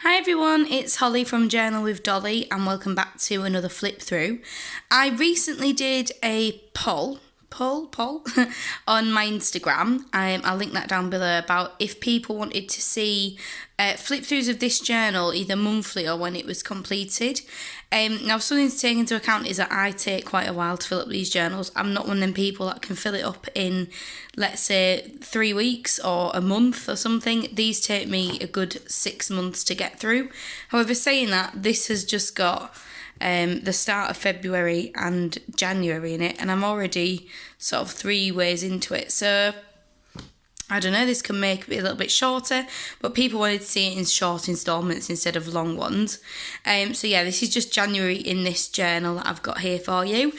Hi everyone, it's Holly from Journal with Dolly and welcome back to another flip through. I recently did a poll on my Instagram. I'll link that down below about if people wanted to see flip throughs of this journal either monthly or when it was completed. Now something to take into account is that I take quite a while to fill up these journals. I'm not one of them people that can fill it up in, let's say, 3 weeks or a month or something. These take me a good 6 months to get through. However, saying that, this has just got the start of February and January in it, and I'm already sort of 3 ways into it. So I don't know, this can make it a little bit shorter, but people wanted to see it in short instalments instead of long ones. So yeah, this is just January in this journal that I've got here for you.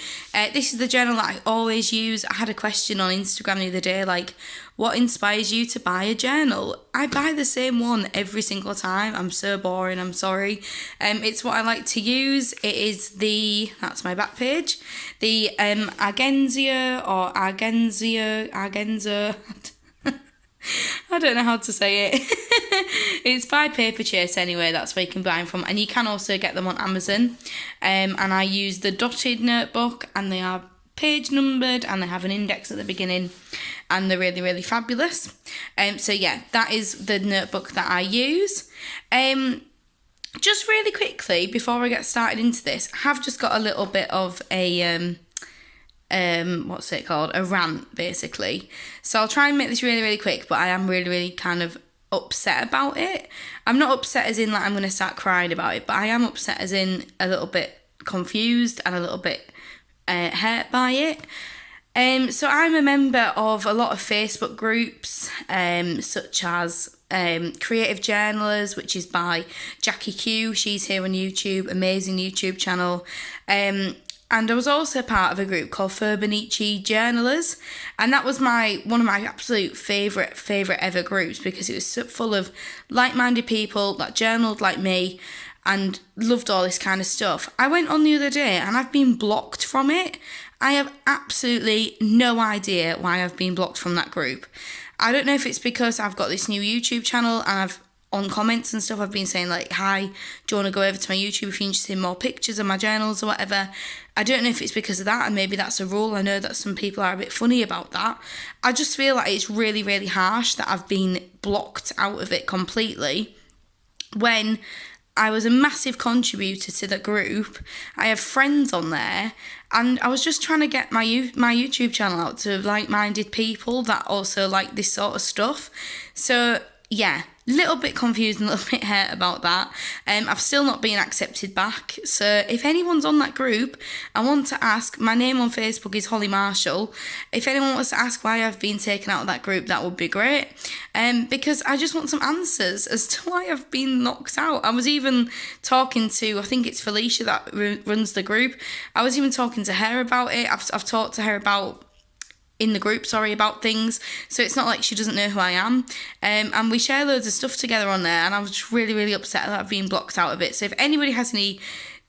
This is the journal that I always use. I had a question on Instagram the other day, like, what inspires you to buy a journal? I buy the same one every single time. I'm so boring, I'm sorry. It's what I like to use. It is that's my back page, the Argenza. I don't know how to say it. It's by Paper Chase anyway, that's where you can buy them from. And you can also get them on Amazon. And I use the dotted notebook, and they are page numbered and they have an index at the beginning, and they're really, really fabulous. So yeah, that is the notebook that I use. Just really quickly, before I get started into this, I have just got a little bit of a a rant, basically. So I'll try and make this really, really quick, but I am really, really kind of upset about it. I'm not upset as in like I'm going to start crying about it, but I am upset as in a little bit confused and a little bit hurt by it. So I'm a member of a lot of Facebook groups, such as Creative Journalers, which is by Jackie Q. She's here on YouTube, amazing YouTube channel. And I was also part of a group called Furniture Journalers, and that was one of my absolute favourite ever groups, because it was so full of like-minded people that journaled like me and loved all this kind of stuff. I went on the other day and I've been blocked from it. I have absolutely no idea why I've been blocked from that group. I don't know if it's because I've got this new YouTube channel and on comments and stuff, I've been saying like, hi, do you want to go over to my YouTube if you're interested in more pictures of my journals or whatever. I don't know if it's because of that, and maybe that's a rule. I know that some people are a bit funny about that. I just feel like it's really, really harsh that I've been blocked out of it completely when I was a massive contributor to the group. I have friends on there, and I was just trying to get my YouTube channel out to like-minded people that also like this sort of stuff. So yeah, little bit confused and a little bit hurt about that. I've still not been accepted back. So if anyone's on that group, I want to ask, my name on Facebook is Holly Marshall. If anyone wants to ask why I've been taken out of that group, that would be great. Because I just want some answers as to why I've been knocked out. I was even talking to, I think it's Felicia that runs the group. I was even talking to her about it. I've talked to her about about things, so it's not like she doesn't know who I am, and we share loads of stuff together on there, and I was just really, really upset that I've been blocked out of it. So if anybody has any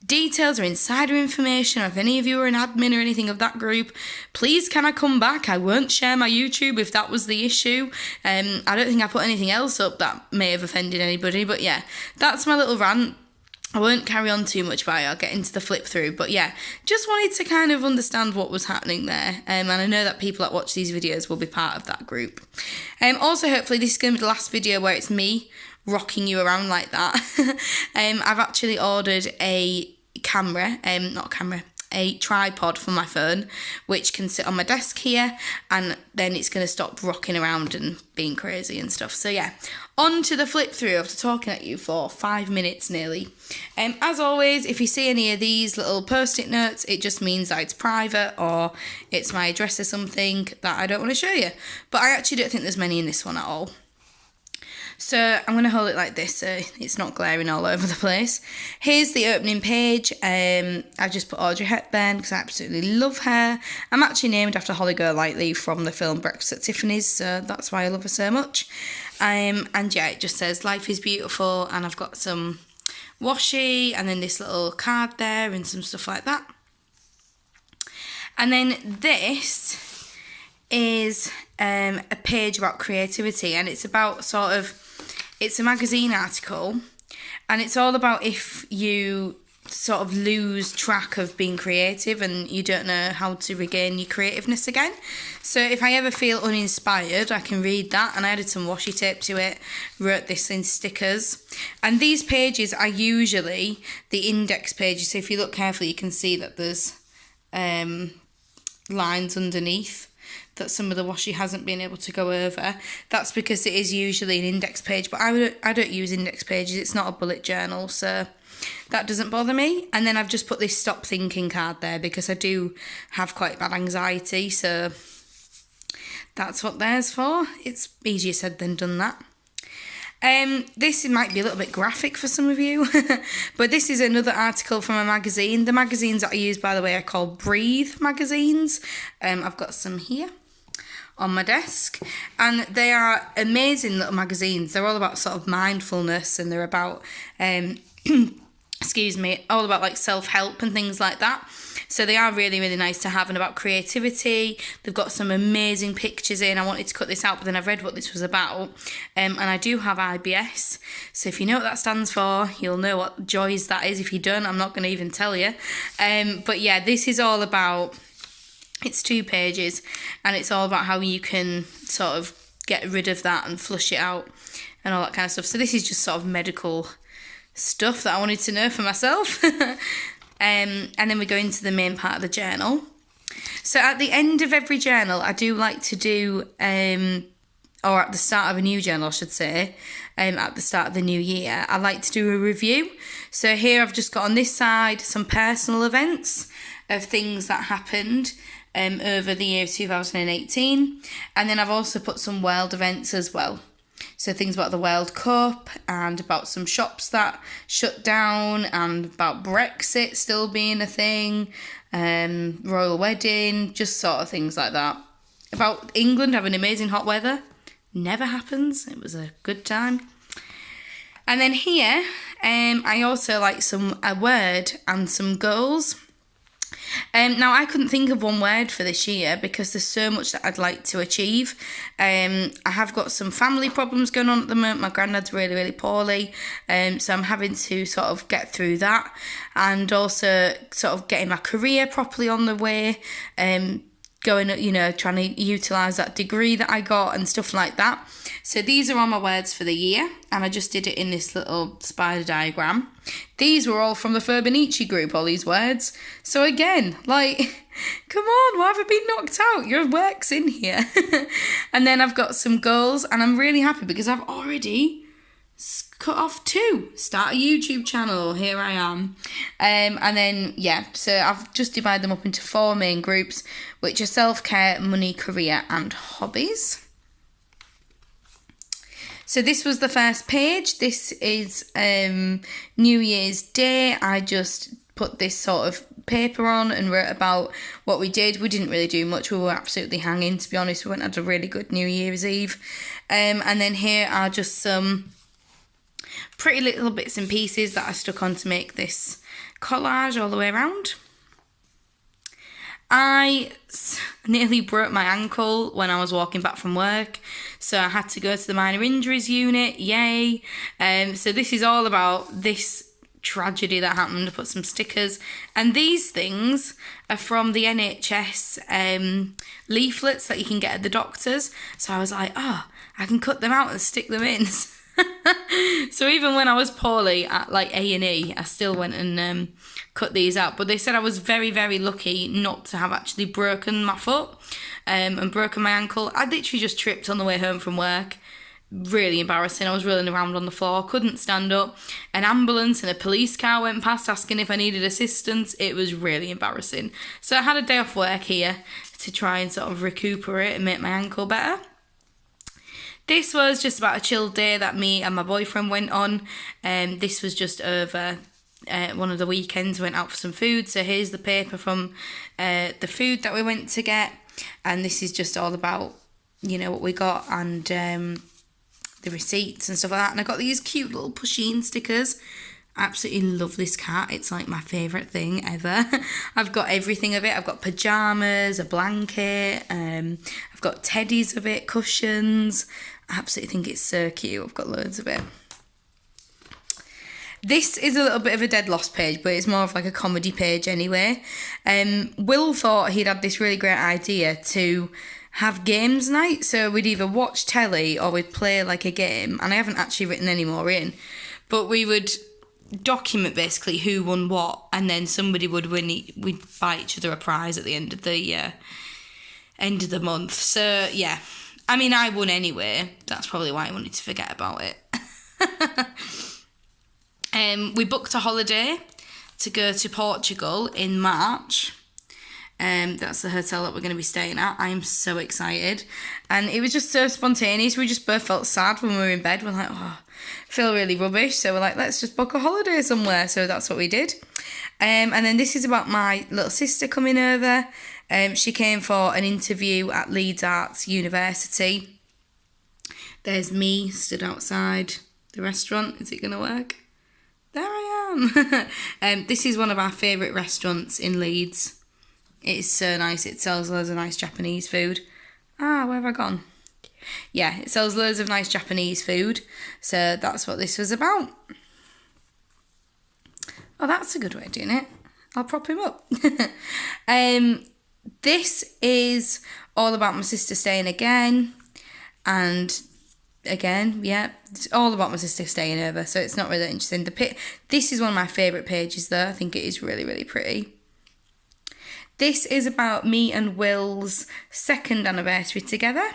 details or insider information, or if any of you are an admin or anything of that group, please can I come back? I won't share my YouTube if that was the issue. I don't think I put anything else up that may have offended anybody, but yeah, that's my little rant. I won't carry on too much by it. I'll get into the flip through. But yeah, just wanted to kind of understand what was happening there. And I know that people that watch these videos will be part of that group. Also, hopefully this is going to be the last video where it's me rocking you around like that. I've actually ordered a tripod for my phone, which can sit on my desk here, and then it's going to stop rocking around and being crazy and stuff. So yeah, on to the flip through after talking at you for 5 minutes nearly. As always, if you see any of these little post-it notes, it just means that it's private or it's my address or something that I don't want to show you. But I actually don't think there's many in this one at all. So I'm going to hold it like this so it's not glaring all over the place. Here's the opening page. I just put Audrey Hepburn because I absolutely love her. I'm actually named after Holly Golightly from the film Breakfast at Tiffany's, so that's why I love her so much. And yeah, it just says life is beautiful, and I've got some washi and then this little card there and some stuff like that. And then this is a page about creativity, and it's about it's a magazine article And it's all about if you sort of lose track of being creative and you don't know how to regain your creativeness again. So if I ever feel uninspired, I can read that, and I added some washi tape to it, wrote this in stickers. And these pages are usually the index pages, so if you look carefully you can see that there's lines underneath that some of the washi hasn't been able to go over. That's because it is usually an index page, but I don't use index pages. It's not a bullet journal, so that doesn't bother me. And then I've just put this stop thinking card there because I do have quite bad anxiety, so that's what there's for. It's easier said than done, that. This might be a little bit graphic for some of you, but this is another article from a magazine. The magazines that I use, by the way, are called Breathe magazines. I've got some here on my desk, and they are amazing little magazines. They're all about sort of mindfulness, and they're about all about like self-help and things like that. So they are really, really nice to have, and about creativity. They've got some amazing pictures in. I wanted to cut this out, but then I've read what this was about. And I do have IBS. So if you know what that stands for, you'll know what joys that is. If you don't, I'm not going to even tell you. But yeah, this is all about, it's 2 pages, and it's all about how you can sort of get rid of that and flush it out and all that kind of stuff. So this is just sort of medical stuff that I wanted to know for myself. And then we go into the main part of the journal. So at the end of every journal, I do like to do, or at the start of a new journal, I should say, at the start of the new year, I like to do a review. So here I've just got on this side some personal events of things that happened over the year of 2018. And then I've also put some world events as well. So things about the World Cup, and about some shops that shut down, and about Brexit still being a thing, royal wedding, just sort of things like that. About England having amazing hot weather. Never happens. It was a good time. And then here, I also like a word and some goals. Now, I couldn't think of one word for this year because there's so much that I'd like to achieve. I have got some family problems going on at the moment. My granddad's really, really poorly, so I'm having to sort of get through that, and also sort of getting my career properly on the way, trying to utilise that degree that I got and stuff like that. So these are all my words for the year, and I just did it in this little spider diagram. These were all from the Furbannici group, all these words. So again, like, come on, why have I been knocked out? Your work's in here. And then I've got some goals, and I'm really happy because I've already cut off 2. Start a YouTube channel, here I am. And then, yeah, so I've just divided them up into 4 main groups, which are self-care, money, career, and hobbies. So this was the first page. This is New Year's Day. I just put this sort of paper on and wrote about what we did. We didn't really do much. We were absolutely hanging, to be honest. We went and had a really good New Year's Eve. And then here are just some pretty little bits and pieces that I stuck on to make this collage all the way around. I nearly broke my ankle when I was walking back from work, so I had to go to the minor injuries unit, yay. So this is all about this tragedy that happened. I put some stickers, and these things are from the NHS leaflets that you can get at the doctors. So I was like, I can cut them out and stick them in. So even when I was poorly at like A&E, I still went and cut these out. But they said I was very, very lucky not to have actually broken my foot and broken my ankle. I literally just tripped on the way home from work. Really embarrassing. I was rolling around on the floor, couldn't stand up. An ambulance and a police car went past asking if I needed assistance. It was really embarrassing. So I had a day off work here to try and sort of recuperate and make my ankle better. This was just about a chill day that me and my boyfriend went on. This was just over one of the weekends. We went out for some food. So here's the paper from the food that we went to get. And this is just all about, what we got and the receipts and stuff like that. And I got these cute little Pusheen stickers. I absolutely love this cat. It's like my favourite thing ever. I've got everything of it. I've got pyjamas, a blanket. I've got teddies of it, cushions. I absolutely think it's so cute. I've got loads of it. This is a little bit of a dead lost page, but it's more of like a comedy page anyway. Will thought he'd had this really great idea to have games night, so we'd either watch telly or we'd play like a game, and I haven't actually written any more in, but we would document basically who won what, and then somebody would win. We'd buy each other a prize at the end of the month. So yeah, I mean, I won anyway. That's probably why I wanted to forget about it. We booked a holiday to go to Portugal in March. That's the hotel that we're going to be staying at. I am so excited. And it was just so spontaneous. We just both felt sad when we were in bed. We're like, oh, I feel really rubbish. So we're like, let's just book a holiday somewhere. So that's what we did. And then this is about my little sister coming over. She came for an interview at Leeds Arts University. There's me stood outside the restaurant. Is it going to work? There I am. This is one of our favourite restaurants in Leeds. It is so nice. It sells loads of nice Japanese food. Where have I gone? Yeah, it sells loads of nice Japanese food. So that's what this was about. Oh, that's a good way of doing it. I'll prop him up. This is all about my sister staying again. And again, yeah, it's all about my sister staying over. So it's not really interesting. This is one of my favourite pages though. I think it is really, really pretty. This is about me and Will's 2nd anniversary together.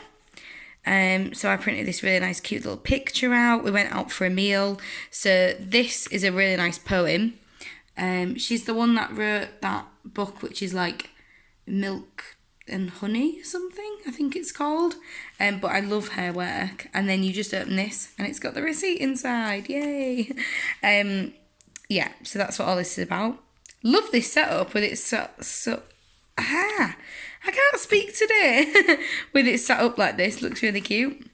So I printed this really nice, cute little picture out. We went out for a meal. So this is a really nice poem. She's the one that wrote that book, which is like Milk and Honey or something, I think it's called. But I love her work. And then you just open this and it's got the receipt inside. Yay! Yeah, so that's what all this is about. Love this setup with it I can't speak today. With it set up like this, looks really cute.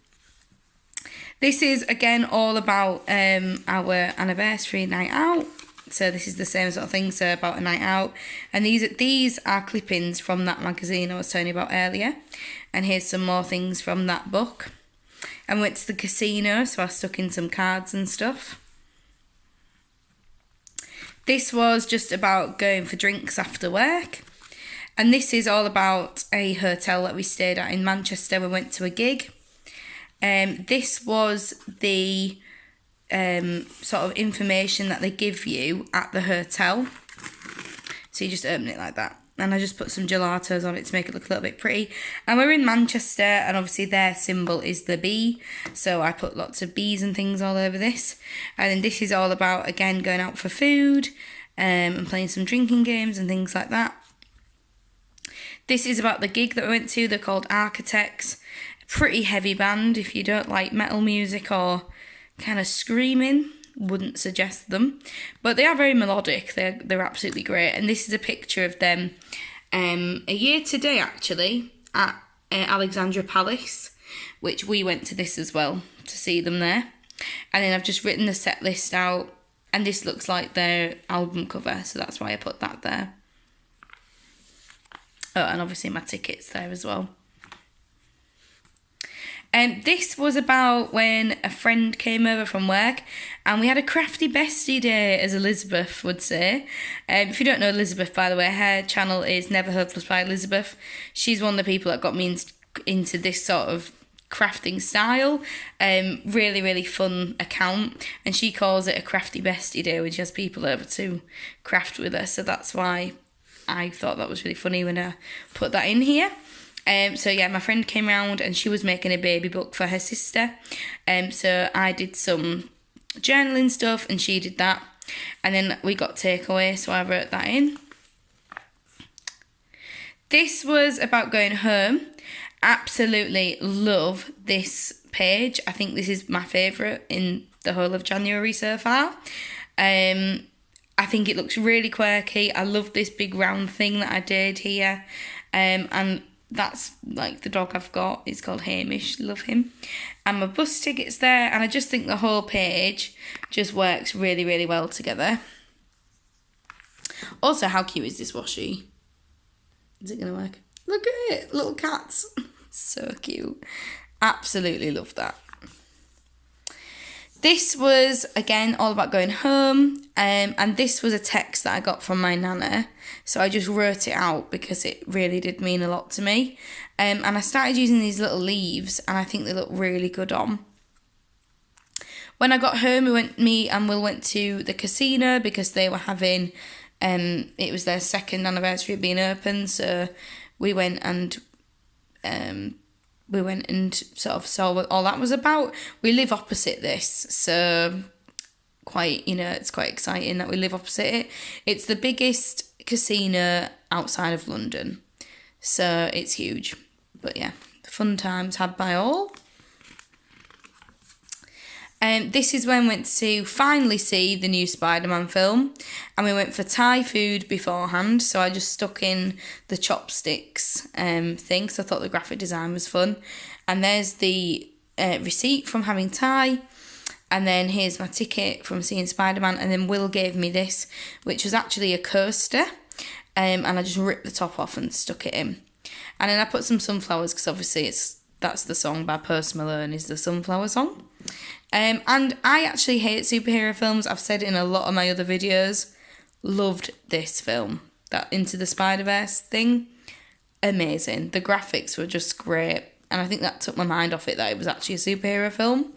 This is again all about our anniversary night out. So this is the same sort of thing, so about a night out. And these are clippings from that magazine I was telling you about earlier. And here's some more things from that book. I went to the casino, so I stuck in some cards and stuff. This was just about going for drinks after work. And this is all about a hotel that we stayed at in Manchester. We went to a gig. This was the sort of information that they give you at the hotel. So you just open it like that. And I just put some gelatos on it to make it look a little bit pretty. And we're in Manchester, and obviously their symbol is the bee. So I put lots of bees and things all over this. And then this is all about, again, going out for food and playing some drinking games and things like that. This is about the gig that we went to. They're called Architects. A pretty heavy band. If you don't like metal music or kind of screaming, wouldn't suggest them. But they are very melodic. They're absolutely great. And this is a picture of them a year today, actually, at Alexandra Palace, which we went to this as well to see them there. And then I've just written the set list out. And this looks like their album cover. So that's why I put that there. Oh, and obviously my tickets there as well. This was about when a friend came over from work and we had a crafty bestie day, as Elizabeth would say. If you don't know Elizabeth, by the way, her channel is Never Hopeless by Elizabeth. She's one of the people that got me into this sort of crafting style. Really, really fun account. And she calls it a crafty bestie day when she has people over to craft with her. So that's why I thought that was really funny when I put that in here. So yeah, my friend came round and she was making a baby book for her sister. So I did some journaling stuff and she did that. And then we got takeaway, so I wrote that in. This was about going home. Absolutely love this page. I think this is my favourite in the whole of January so far. I think it looks really quirky. I love this big round thing that I did here. And that's like the dog I've got. It's called Hamish. Love him. And my bus ticket's there. And I just think the whole page just works really, really well together. Also, how cute is this washi? Is it going to work? Look at it. Little cats. So cute. Absolutely love that. This was, again, all about going home, and this was a text that I got from my nana, so I just wrote it out because it really did mean a lot to me. And I started using these little leaves, and I think they look really good on. When I got home, me and Will went to the casino because they were having, it was their second anniversary of being open, so we went and sort of saw what all that was about. We live opposite this, so it's quite exciting that we live opposite it. It's the biggest casino outside of London, so it's huge. But yeah, fun times had by all. This is when we went to finally see the new Spider-Man film, and we went for Thai food beforehand, so I just stuck in the chopsticks thing, so I thought the graphic design was fun. And there's the receipt from having Thai, and then here's my ticket from seeing Spider-Man, and then Will gave me this, which was actually a coaster, and I just ripped the top off and stuck it in. And then I put some sunflowers, because obviously that's the song by Post Malone, is the Sunflower song. And I actually hate superhero films. I've said it in a lot of my other videos. Loved this film. That Into the Spider-Verse thing. Amazing. The graphics were just great. And I think that took my mind off it, that it was actually a superhero film.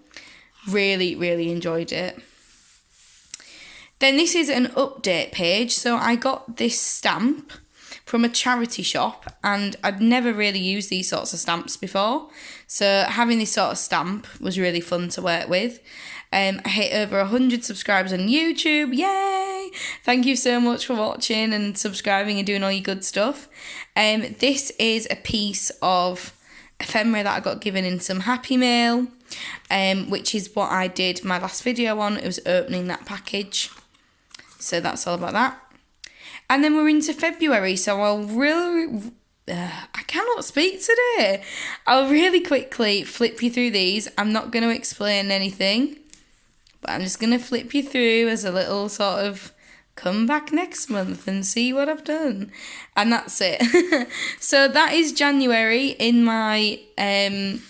Really, really enjoyed it. Then this is an update page. So I got this stamp from a charity shop, and I'd never really used these sorts of stamps before, so having this sort of stamp was really fun to work with. I hit over 100 subscribers on YouTube. Yay! Thank you so much for watching and subscribing and doing all your good stuff. This is a piece of ephemera that I got given in some Happy Mail, which is what I did my last video on. It was opening that package, so that's all about that. And then we're into February, so I cannot speak today. I'll really quickly flip you through these. I'm not going to explain anything, but I'm just going to flip you through as a little sort of come back next month and see what I've done. And that's it. So that is January in my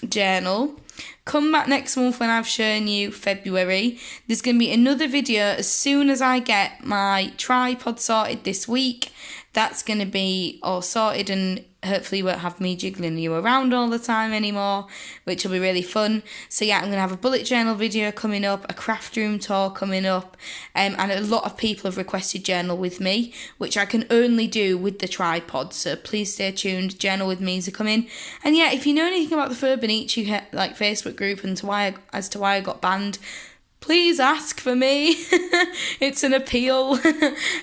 journal. Come back next month when I've shown you February. There's going to be another video as soon as I get my tripod sorted this week. That's going to be all sorted, and hopefully you won't have me jiggling you around all the time anymore, which will be really fun. So yeah, I'm going to have a bullet journal video coming up, a craft room tour coming up, and a lot of people have requested journal with me, which I can only do with the tripod, so please stay tuned. Journal with me is coming. And yeah, if you know anything about the Furbenicci Facebook group and as to why I got banned, please ask for me. It's an appeal.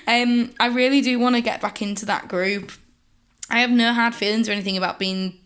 I really do want to get back into that group. I have no hard feelings or anything about being,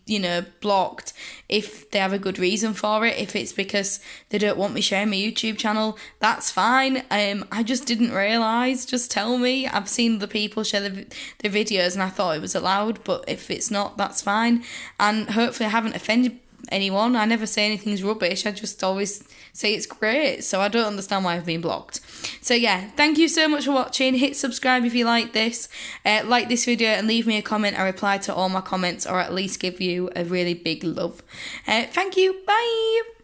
blocked if they have a good reason for it. If it's because they don't want me sharing my YouTube channel, that's fine. I just didn't realise. Just tell me. I've seen the people share the videos and I thought it was allowed, but if it's not, that's fine. And hopefully I haven't offended anyone. I never say anything's rubbish. I just always say it's great. So I don't understand why I've been blocked. So yeah, thank you so much for watching. Hit subscribe if you like this. Like this video and leave me a comment. I reply to all my comments, or at least give you a really big love. Thank you. Bye.